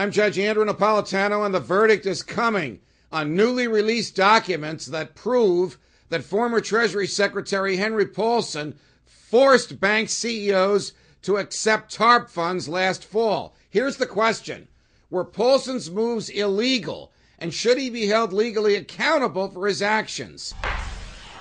I'm Judge Andrew Napolitano, and the verdict is coming on newly released documents that prove that former Treasury Secretary Hank Paulson forced bank CEOs to accept TARP funds last fall. Here's the question. Were Paulson's moves illegal, and should he be held legally accountable for his actions?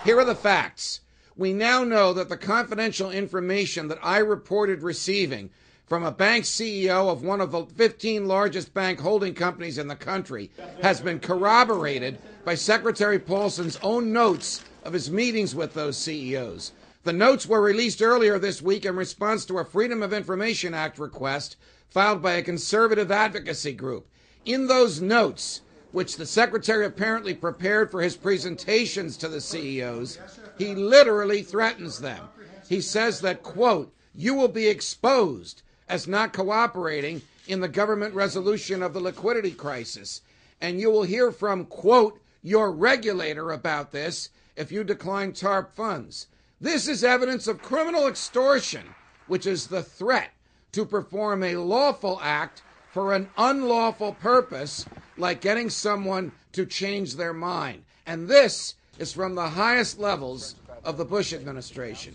Here are the facts. We now know that the confidential information that I reported receiving from a bank CEO of one of the 15 largest bank holding companies in the country has been corroborated by Secretary Paulson's own notes of his meetings with those CEOs. The notes were released earlier this week in response to a Freedom of Information Act request filed by a conservative advocacy group. In those notes, which the Secretary apparently prepared for his presentations to the CEOs, he literally threatens them. He says that, quote, "You will be exposed as not cooperating in the government resolution of the liquidity crisis, and you will hear from, quote, your regulator about this if you decline TARP funds." This is evidence of criminal extortion, which is the threat to perform a lawful act for an unlawful purpose, like getting someone to change their mind. And this is from the highest levels of the Bush administration.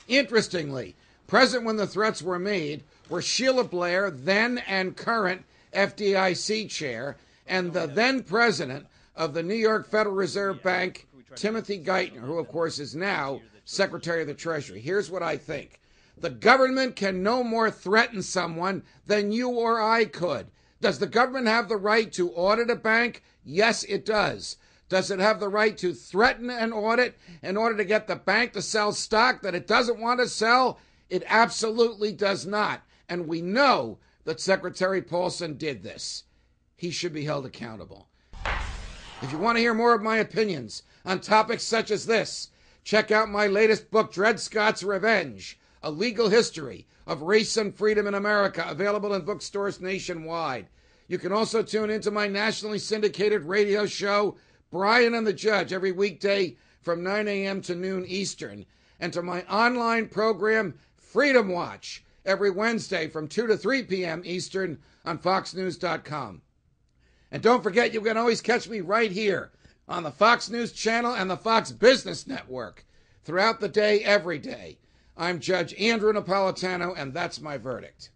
Interestingly, present when the threats were made were Sheila Blair, then and current FDIC chair, and the then president of the New York Federal Reserve Bank, Timothy Geithner, who of course is now Secretary of the Treasury. Here's what I think. The government can no more threaten someone than you or I could. Does the government have the right to audit a bank? Yes, it does. Does it have the right to threaten an audit in order to get the bank to sell stock that it doesn't want to sell? It absolutely does not. And we know that Secretary Paulson did this. He should be held accountable. If you want to hear more of my opinions on topics such as this, check out my latest book, Dred Scott's Revenge, A Legal History of Race and Freedom in America, available in bookstores nationwide. You can also tune into my nationally syndicated radio show, Brian and the Judge, every weekday from 9 a.m. to noon Eastern, and to my online program, Freedom Watch, every Wednesday from 2 to 3 p.m. Eastern on FoxNews.com. And don't forget, you can always catch me right here on the Fox News Channel and the Fox Business Network throughout the day, every day. I'm Judge Andrew Napolitano, and that's my verdict.